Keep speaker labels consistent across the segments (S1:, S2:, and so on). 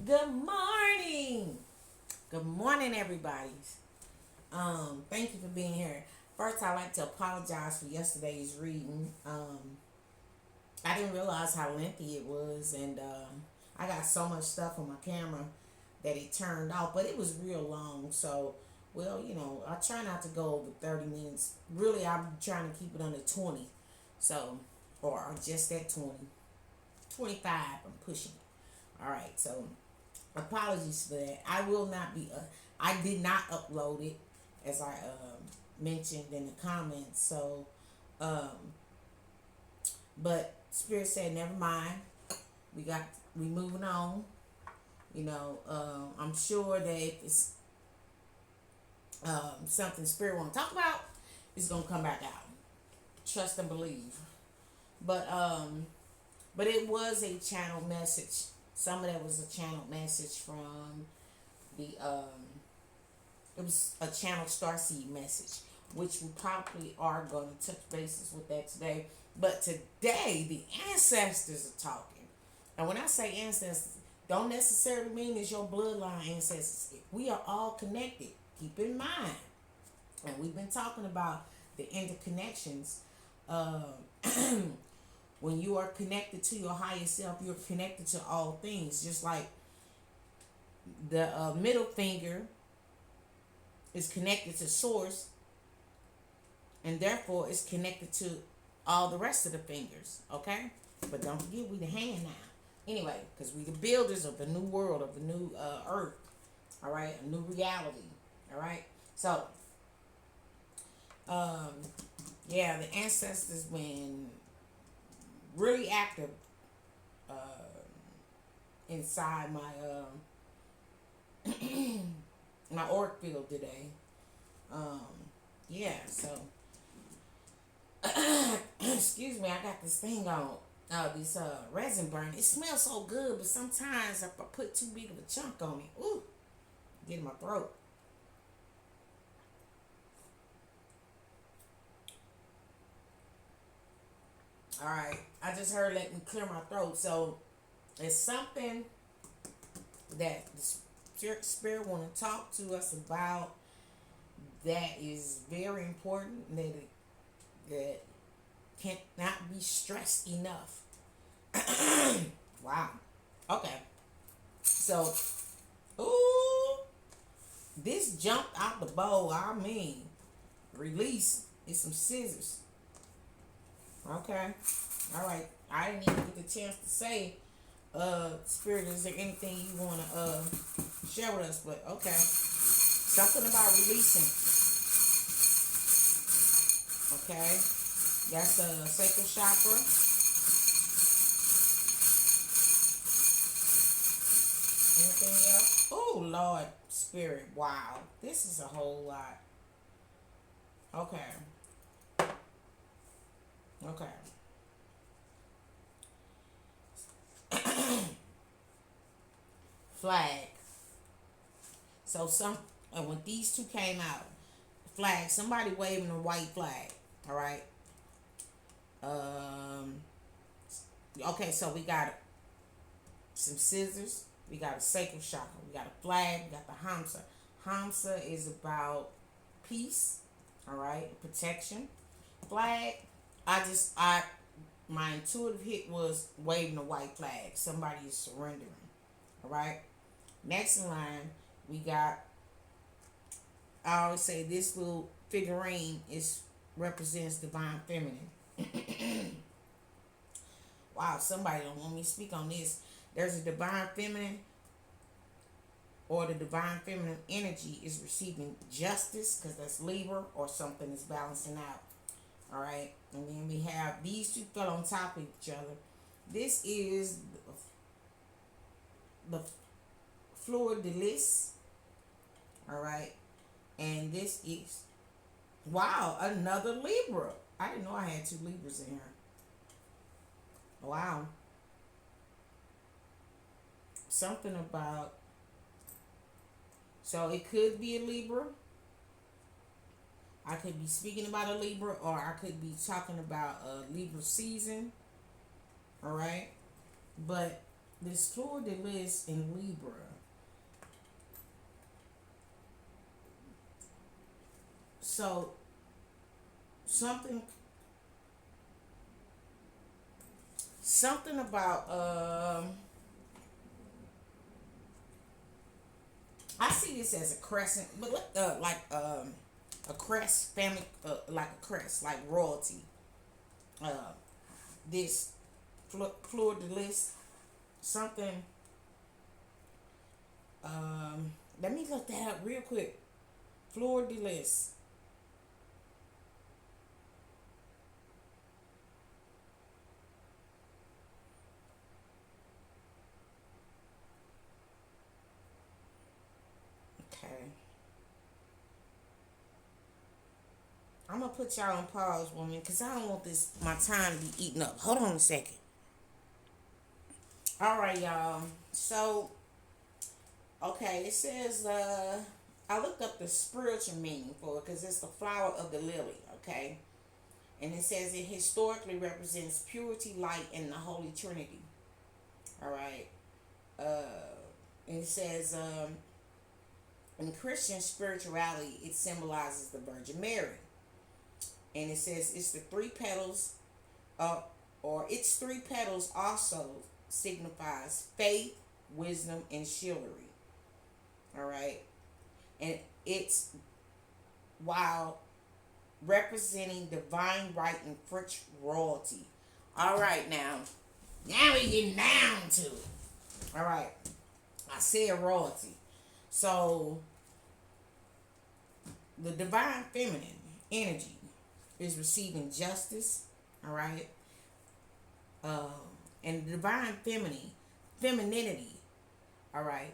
S1: Good morning. Good morning, everybody. Thank you for being here. First, I'd like to apologize for yesterday's reading. I didn't realize how lengthy it was, and I got so much stuff on my camera that it turned off, but it was real long. So, well, I try not to go over 30 minutes. Really, I'm trying to keep it under 20. So, or just at 20. 25, I'm pushing it. All right, so apologies for that. I will not be. I did not upload it as I mentioned in the comments. So, um, but Spirit said, never mind. We moving on. I'm sure that if it's something Spirit want to talk about, it's gonna come back out. Trust and believe. But but it was a channel message. Some of that was a channel message from the it was a channel starseed message, which we probably are going to touch bases with that today. But today the ancestors are talking, and when I say ancestors, don't necessarily mean it's your bloodline ancestors. We are all connected. Keep in mind, and we've been talking about the interconnections. Uh, when you are connected to your higher self, you're connected to all things. Just like the middle finger is connected to source, and therefore it's connected to all the rest of the fingers. Okay, but don't forget we the hand now. Anyway, because we the builders of the new world, of the new earth. All right, a new reality. All right, so um, yeah, the ancestors been really active uh, inside my my orc field today. Um, yeah, so excuse me, I got this thing on. This resin burn. It smells so good, but sometimes if I put too big of a chunk on it, ooh, get in my throat. All right, I just heard let me clear my throat. So it's something that the spirit want to talk to us about that is very important, that cannot be stressed enough. Wow. Okay. So, ooh, this jumped out the bowl. I mean, release is some scissors. Okay. All right. I didn't even get the chance to say, Spirit, is there anything you want to share with us? But okay. Something about releasing. Okay. That's the sacral chakra. Anything else? Oh, Lord, Spirit. Wow. This is a whole lot. Okay. Okay. Flag. So when these two came out, flag, somebody waving a white flag. All right. Um. Okay, so we got some scissors. We got a sacred chakra. We got a flag. We got the hamsa. Hamsa is about peace. All right, protection. Flag. I my intuitive hit was waving a white flag. Somebody is surrendering. All right. Next in line, we got. I always say this little figurine is represents divine feminine. Wow, somebody don't want me to speak on this. There's a divine feminine, or the divine feminine energy is receiving justice because that's Libra, or something is balancing out. All right, and then we have these two fell on top of each other. This is the fleur de lis. All right, and this is, wow, another Libra. I didn't know I had two Libras in here. Wow. Something about, so it could be a Libra. I could be speaking about a Libra, or I could be talking about a Libra season. All right. But this Fleur de Lis in Libra. So something something about I see this as a crescent, but like a crest family, like a crest, like royalty. Uh, this Fleur de Lis, something. Let me look that up real quick. Fleur de Lis. Okay. I'm gonna put y'all on pause, woman, because I don't want this my time to be eaten up. Hold on a second. All right, y'all. So, okay, it says I looked up the spiritual meaning for it because it's the flower of the lily. Okay, and it says it historically represents purity, light, and the Holy Trinity. All right. And it says in Christian spirituality, it symbolizes the Virgin Mary, and it says it's the three petals, uh, or its three petals also signifies faith, wisdom, and chivalry. All right, and it's while representing divine right and French royalty. All right, now we getting down to it. All right, I said royalty. So the divine feminine energy is receiving justice. All right, um, and the divine femininity. All right.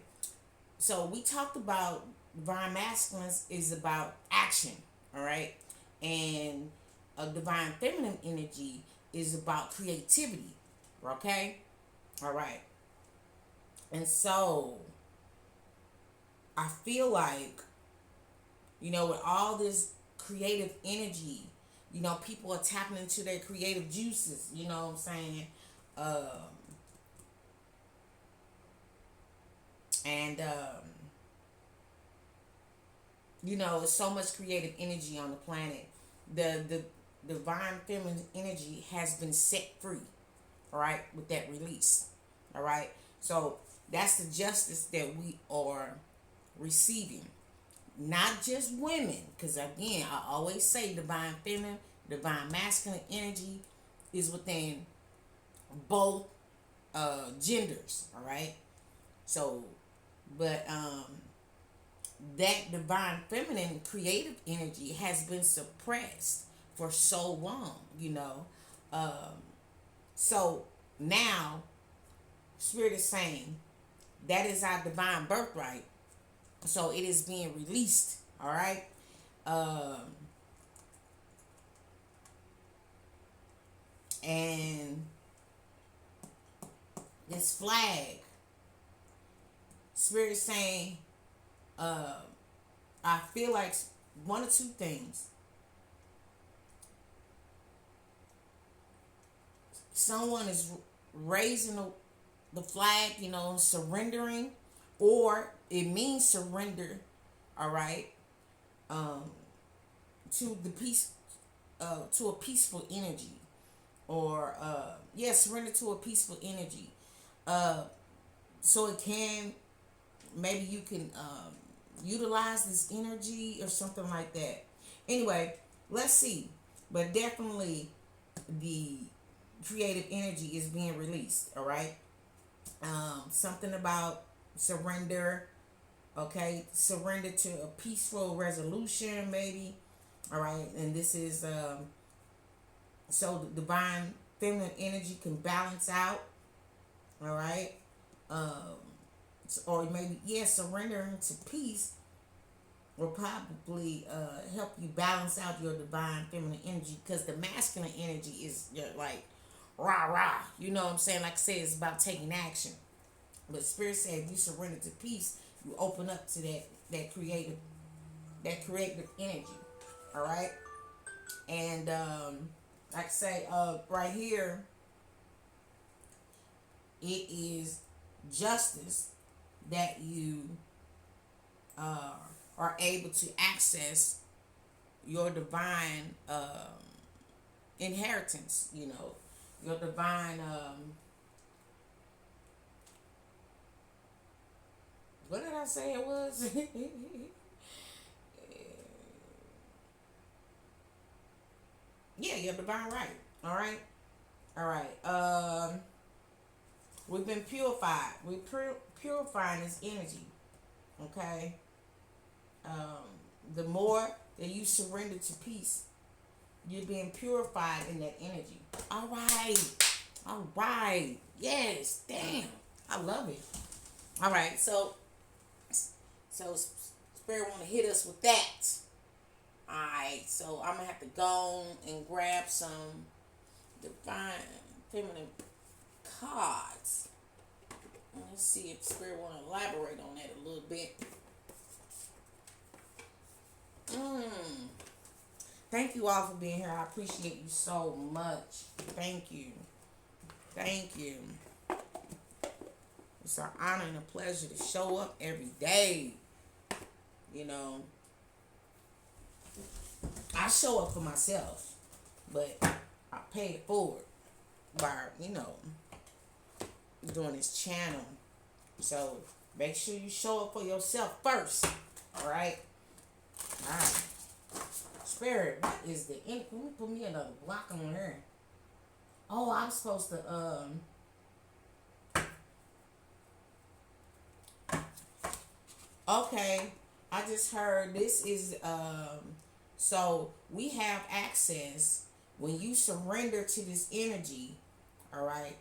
S1: So we talked about divine masculine is about action. All right, and a divine feminine energy is about creativity. Okay, all right, and so I feel like, with all this creative energy, people are tapping into their creative juices. You know what I'm saying? Um, and there's so much creative energy on the planet. The divine feminine energy has been set free. All right, with that release. All right, so that's the justice that we are receiving. Not just women, because again, I always say divine feminine, divine masculine energy is within both genders. All right, so but that divine feminine creative energy has been suppressed for so long. Um, so now Spirit is saying that is our divine birthright. So it is being released. All right. Um, and this flag, Spirit is saying, uh, I feel like one or two things. Someone is raising the flag, surrendering, or it means surrender, all right, um, to the peace, to a peaceful energy, or surrender to a peaceful energy, uh, so it can maybe you can utilize this energy or something like that. Anyway, let's see, but definitely the creative energy is being released. All right, something about surrender. Okay, surrender to a peaceful resolution, maybe. All right, and this is so the divine feminine energy can balance out. All right, um, or maybe surrendering to peace will probably help you balance out your divine feminine energy, because the masculine energy is like rah rah. You know what I'm saying? Like I said, it's about taking action. But Spirit said if you surrender to peace, you open up to that creative energy. All right, and like I say, right here, it is justice that you uh, are able to access your divine inheritance, your divine, what did I say it was? Yeah, your divine right. All right. All right. We've been purified. Purifying this energy. Okay. The more that you surrender to peace, you're being purified in that energy. All right. All right. Yes. Damn. I love it. All right. So Spirit want to hit us with that. All right. So I'm gonna have to go and grab some divine feminine cards. Let's see if Spirit want to elaborate on that a little bit. Thank you all for being here. I appreciate you so much. Thank you. Thank you. It's an honor and a pleasure to show up every day. I show up for myself, but I pay it forward by, doing this channel. So make sure you show up for yourself first. All right. All right. Spirit, what is the ink? Let me put me another block on here. Oh, I'm supposed to okay. I just heard this is so we have access when you surrender to this energy, all right?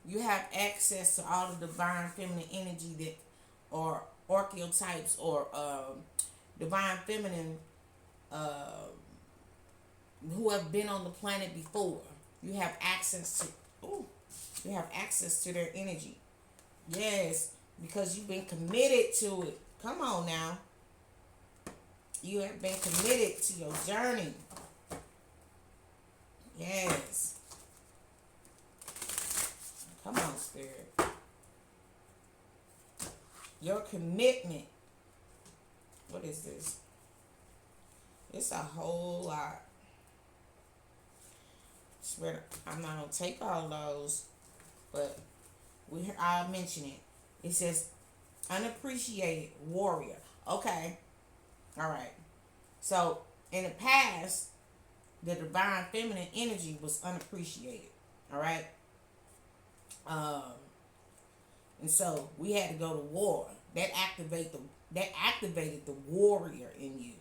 S1: You have access to all the divine feminine energy that or archetypes or divine feminine who have been on the planet before. You have access to their energy. Yes, because you've been committed to it. Come on now. You have been committed to your journey. Yes. Come on, Spirit. Your commitment. What is this? It's a whole lot. Spirit, I'm not going to take all of those, but I'll mention it. It says, unappreciated warrior. Okay. All right. So, in the past, the divine feminine energy was unappreciated. All right. And so we had to go to war. That activated the warrior in you.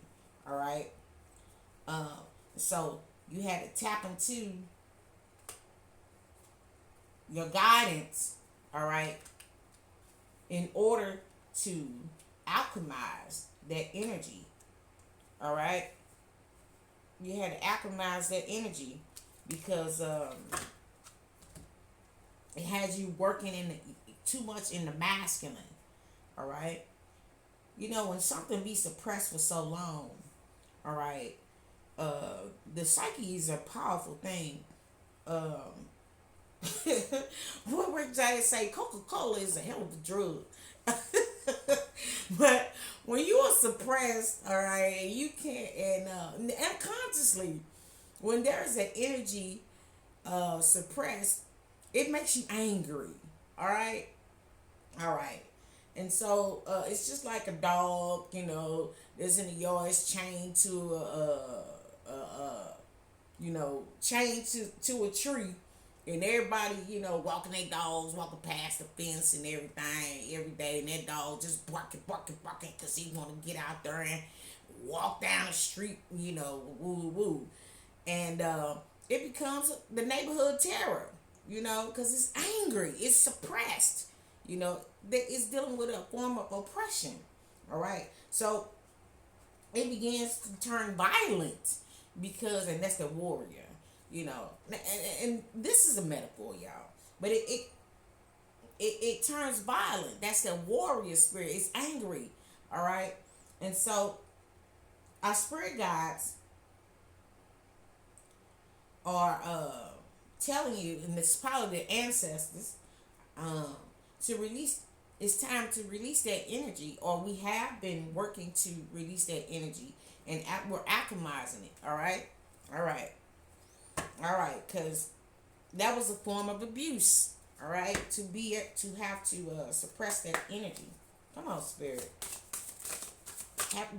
S1: All right. So you had to tap into your guidance. All right. In order to alchemize that energy. All right. You had to alchemize that energy because it had you working too much in the masculine. All right. When something be suppressed for so long, all right, the psyche is a powerful thing. What Rick James say, Coca-Cola is a hell of a drug. But when you are suppressed, all right, you can't, and unconsciously, when there's an energy suppressed, it makes you angry. All right. And so it's just like a dog, that's in the yard, it's chained to chained to a tree, and everybody, walking their dogs, walking past the fence and everything every day, and that dog just barking, because he want to get out there and walk down the street, woo. And it becomes the neighborhood terror, because it's angry, it's suppressed, that it's dealing with a form of oppression, all right? So it begins to turn violent and that's the warrior, and this is a metaphor, y'all, but it turns violent. That's the warrior spirit. It's angry, all right? And so our spirit guides are telling you, and it's probably the ancestors, to release. It's time to release that energy, or we have been working to release that energy, and we're alchemizing it. All right, all right, all right, because that was a form of abuse. All right, to have to suppress that energy. Come on, spirit.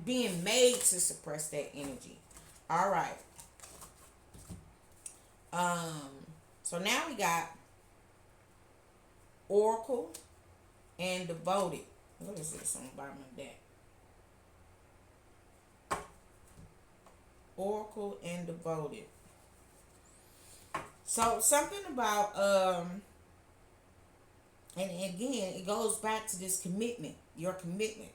S1: Being made to suppress that energy. All right. Um. So now we got Oracle and Devoted. What is this on the bottom of that? Oracle and Devoted. So something about and again it goes back to this commitment, your commitment.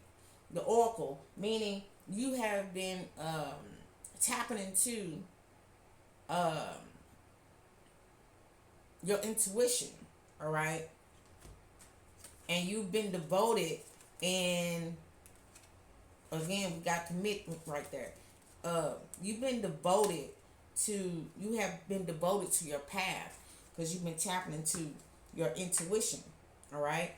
S1: The Oracle, meaning you have been tapping into um your intuition, all right? And you've been devoted, and again we got commitment right there. You've been devoted you have been devoted to your path because you've been tapping into your intuition, all right?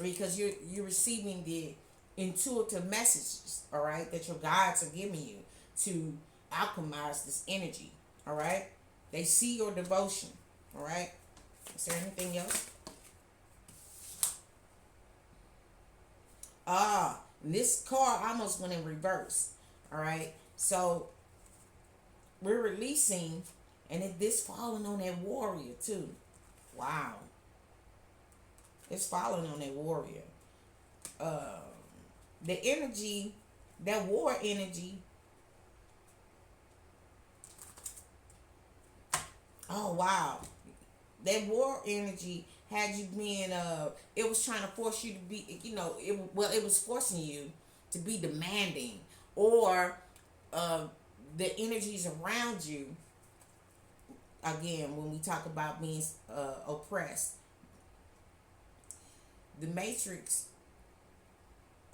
S1: Because you're receiving the intuitive messages, all right, that your guides are giving you to alchemize this energy, all right? They see your devotion, all right? Is there anything else? This card almost went in reverse, all right? So we're releasing, and this falling on that warrior too. Wow. It's falling on that warrior. The energy, that war energy. Oh wow. That war energy had you being it was trying to force you to be, it was forcing you to be demanding, or the energies around you, again when we talk about being oppressed, the matrix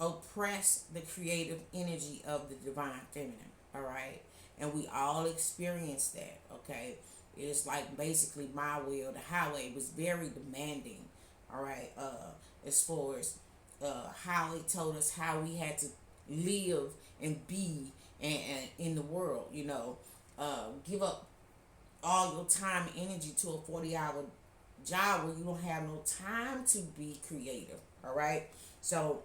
S1: oppress the creative energy of the divine feminine, all right? And we all experience that, okay? It's like basically my will, the highway was very demanding, all right? As far as how it told us how we had to live and be and in the world, give up all your time and energy to a 40-hour job where you don't have no time to be creative, all right? So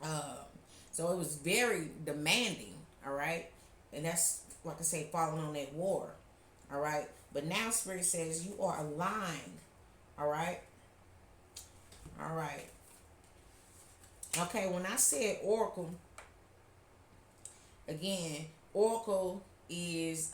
S1: it was very demanding, all right? And that's, like I say, falling on that war, all right? But now Spirit says you are aligned, all right? All right. Okay, when I said Oracle, again, Oracle is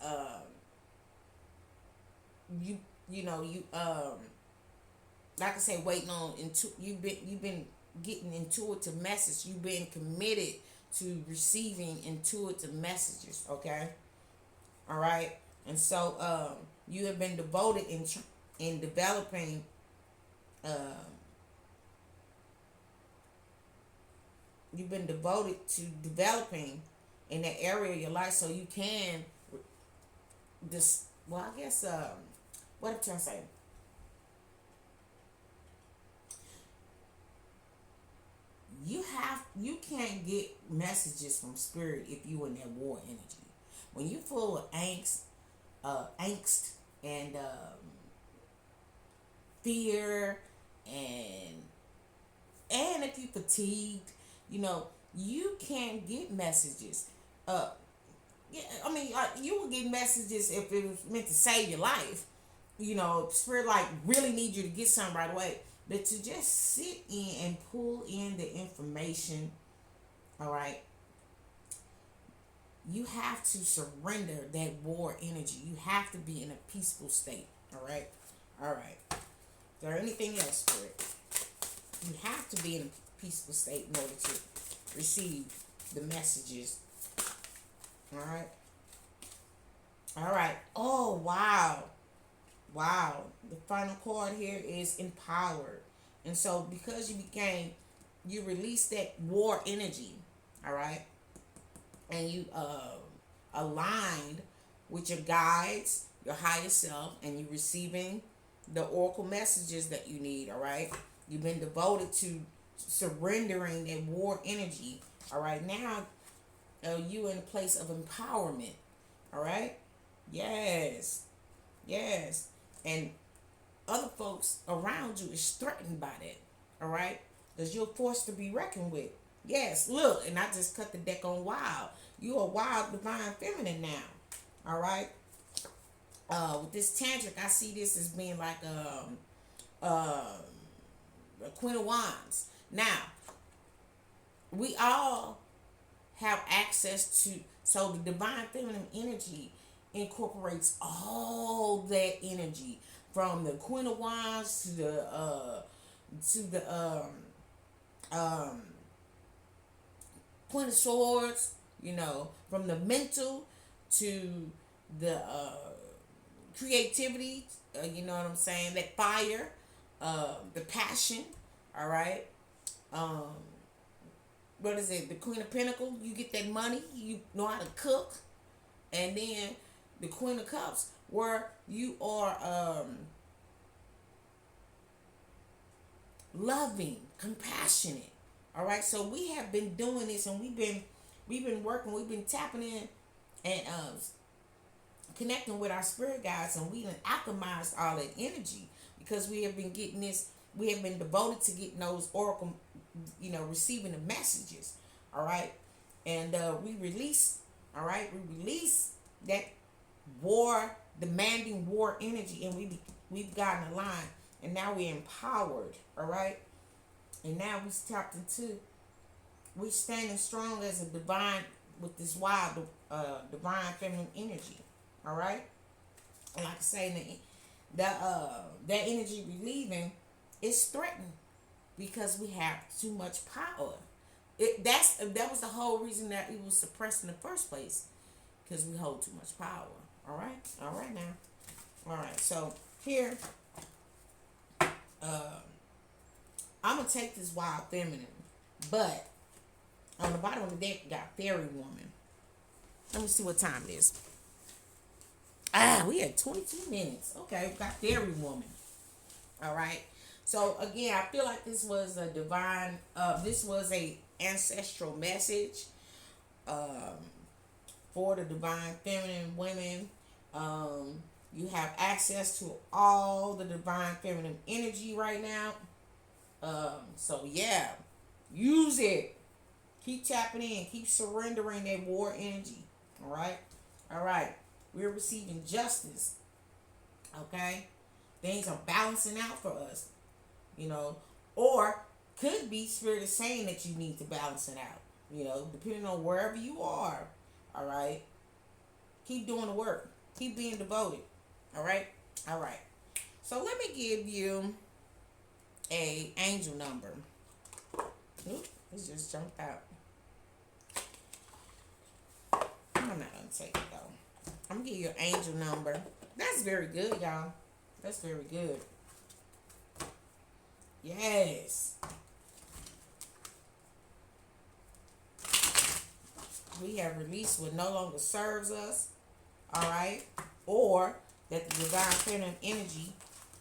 S1: like I say, waiting on you've been getting intuitive message. You've been committed to receiving intuitive messages, okay? All right? And so you have been devoted in developing you've been devoted to developing in that area of your life so you can I guess what I'm trying to say, you can't get messages from spirit if you in that war energy. When you full of angst and fear and if you fatigued, you can't get messages. Yeah, I mean, you would get messages if it was meant to save your life. Spirit like really need you to get something right away. But to just sit in and pull in the information, all right, you have to surrender that war energy. You have to be in a peaceful state, all right? All right. Is there anything else, Spirit? You have to be in a peaceful state in order to receive the messages, all right? All right. Oh, wow. Wow. The final card here is empowered. And so because you release that war energy, all right, and you aligned with your guides, your higher self, and you receiving the oracle messages that you need. All right. You've been devoted to surrendering that war energy. All right. Now, you in a place of empowerment. All right. Yes. Yes. And other folks around you is threatened by that. All right. Because you're forced to be reckoned with. Yes. Look, and I just cut the deck on wild. You are wild divine feminine now. All right. With this tantric, I see this as being like a Queen of Wands. Now, we all have access to, so the divine feminine energy incorporates all that energy from the Queen of Wands to the Queen of Swords, you know, from the mental to the creativity, you know what I'm saying, that fire, the passion, all right. Um, what is it? The Queen of Pentacles, you get that money, you know how to cook, and then the Queen of Cups, where you are loving, compassionate. All right, so we have been doing this, and we've been working, we've been tapping in and connecting with our spirit guides, and we have alchemized all that energy because we have been getting this. We have been devoted to getting those oracle, you know, receiving the messages. All right, and we release. All right, we release that war, demanding war energy, and we've gotten aligned, and now we're empowered. All right, and now we tapped into. We standing strong as a divine with this wild, divine feminine energy. All right, and like I say, that energy we leaving is threatened because we have too much power. That was the whole reason that it was suppressed in the first place, because we hold too much power. All right now. All right, so here, I'm gonna take this wild feminine, but on the bottom of the deck we got fairy woman. Let me see what time it is. We had 22 minutes. Okay, we got fairy woman. All right. So again, I feel like this was a divine. This was a ancestral message for the divine feminine women. You have access to all the divine feminine energy right now. So yeah, use it. Keep tapping in. Keep surrendering that war energy. All right. All right. We're receiving justice. Okay. Things are balancing out for us. You know, or could be spirit is saying that you need to balance it out. You know, depending on wherever you are. All right. Keep doing the work. Keep being devoted. All right. All right. So let me give you a angel number. Oop, it just jumped out. I'm not gonna take it though. I'm gonna give you an angel number. That's very good, y'all. That's very good. Yes. We have released what no longer serves us. All right. Or that the divine feminine energy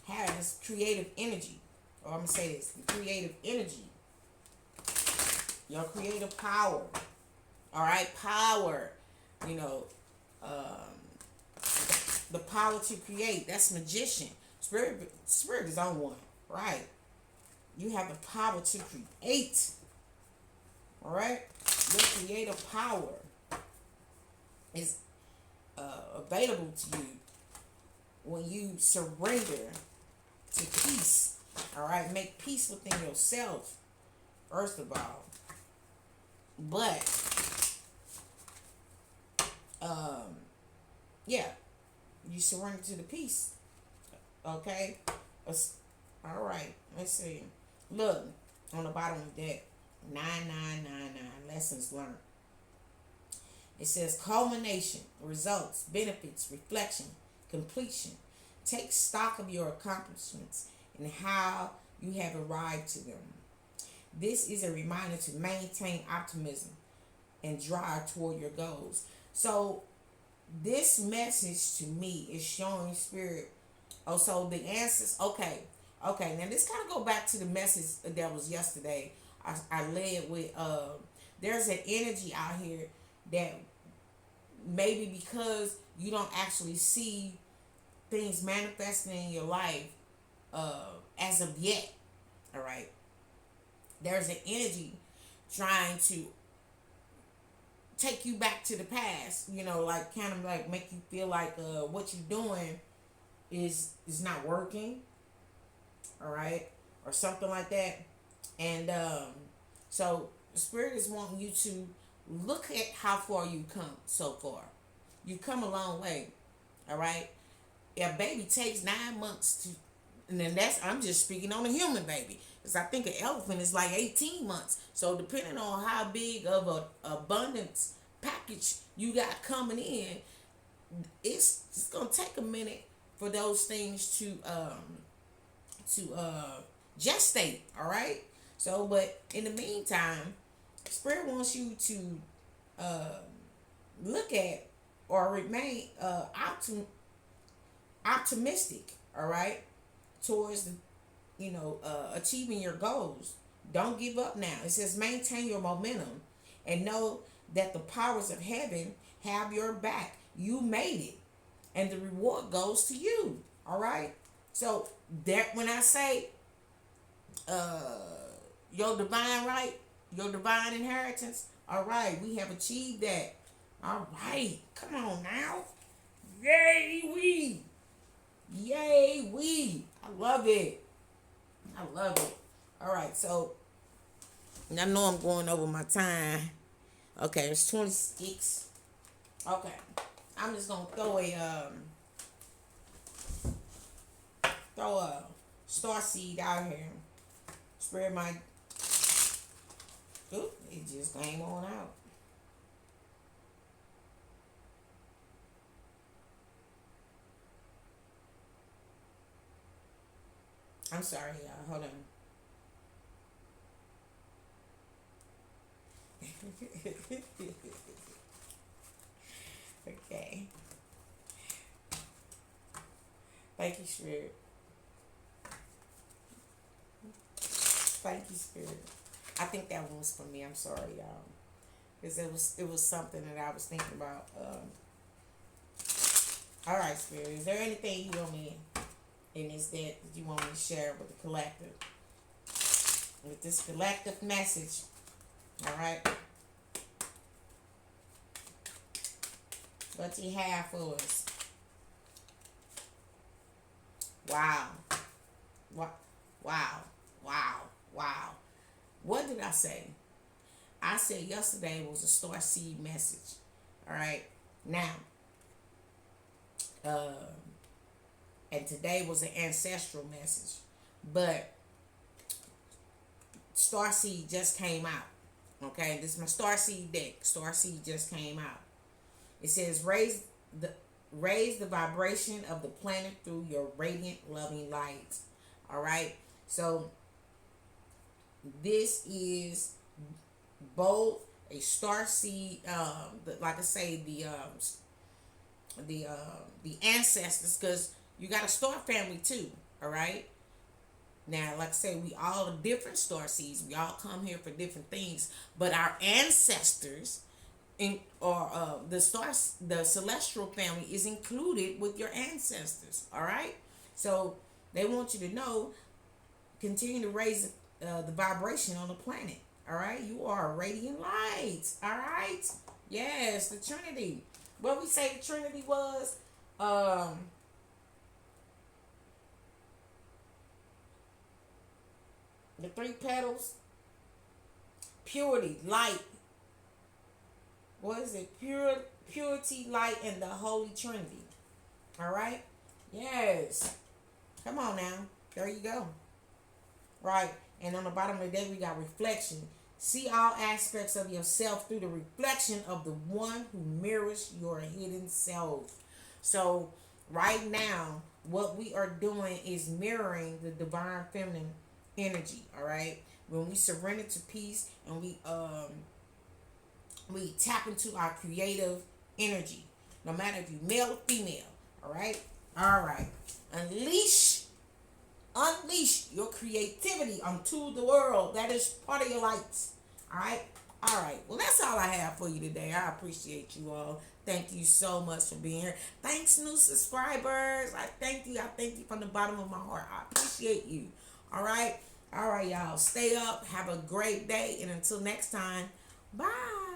S1: has creative energy. Or I'm going to say this. The creative energy. Your creative power. All right. Power. You know. The power to create. That's magician. Spirit is on one. Right. You have the power to create. All right. Your creative power is available to you when you surrender to peace. All right. Make peace within yourself, first of all. But, yeah, you surrender to the peace. Okay. All right. Let's see. Look on the bottom of that 9999 lessons learned. It says culmination, results, benefits, reflection, completion. Take stock of your accomplishments and how you have arrived to them. This is a reminder to maintain optimism and drive toward your goals. So this message to me is showing spirit Oh, so the answers. Okay, okay. Now this kind of go back to the message that was yesterday. I led with. There's an energy out here that maybe because you don't actually see things manifesting in your life as of yet. All right. There's an energy trying to take you back to the past. You know, like kind of like make you feel like what you're doing is not working, all right, or something like that. And so the spirit is wanting you to look at how far you come so far. You've come a long way, all right. A baby takes 9 months to, and then that's I'm just speaking on a human baby, because I think an elephant is like 18 months. So depending on how big of a abundance package you got coming in, it's gonna take a minute for those things to gestate. All right. So, but in the meantime, Spirit wants you to uh, look at or remain optimistic. All right, towards the, achieving your goals. Don't give up now. It says maintain your momentum and know that the powers of heaven have your back. You made it, and the reward goes to you. All right. So that when I say your divine right, your divine inheritance, all right, we have achieved that. All right, come on now. Yay, we. I love it. I love it. All right, so I know I'm going over my time. Okay, it's 26. Okay, I'm just gonna throw a star seed out here. Spread my. Oop, it just came on out. I'm sorry, y'all. Hold on. Okay. Thank you, Spirit. Thank you, Spirit. I think that one was for me. I'm sorry, y'all, because it was something that I was thinking about. All right, Spirit. Is there anything you want me in this that you want me to share with the collective, with this collective message? All right. What do you have for us? Wow. Wow. Wow. Wow. Wow. What did I say? I said yesterday was a star seed message. All right. Now, and today was an ancestral message. But star seed just came out. Okay. This is my star seed deck. Star seed just came out. It says raise the vibration of the planet through your radiant, loving light. All right. So this is both a star seed, like I say, the ancestors, because you got a star family too. All right. Now, like I say, we all are different star seeds. We all come here for different things, but our ancestors the celestial family is included with your ancestors. All right. So they want you to know, continue to raise the vibration on the planet. All right. You are a radiant light. All right. Yes, the Trinity. What we say the Trinity was, the three petals, purity, light. What is it? Purity, light, and the Holy Trinity. All right? Yes. Come on now. There you go. Right. And on the bottom of the day, we got reflection. See all aspects of yourself through the reflection of the one who mirrors your hidden self. So right now, what we are doing is mirroring the divine feminine energy. All right? When we surrender to peace and we tap into our creative energy, no matter if you're male or female. All right. Unleash your creativity onto the world. That is part of your lights. All right. All right. Well, that's all I have for you today. I appreciate you all. Thank you so much for being here. Thanks, new subscribers. I thank you. I thank you from the bottom of my heart. I appreciate you. All right. All right, y'all. Stay up. Have a great day. And until next time, bye.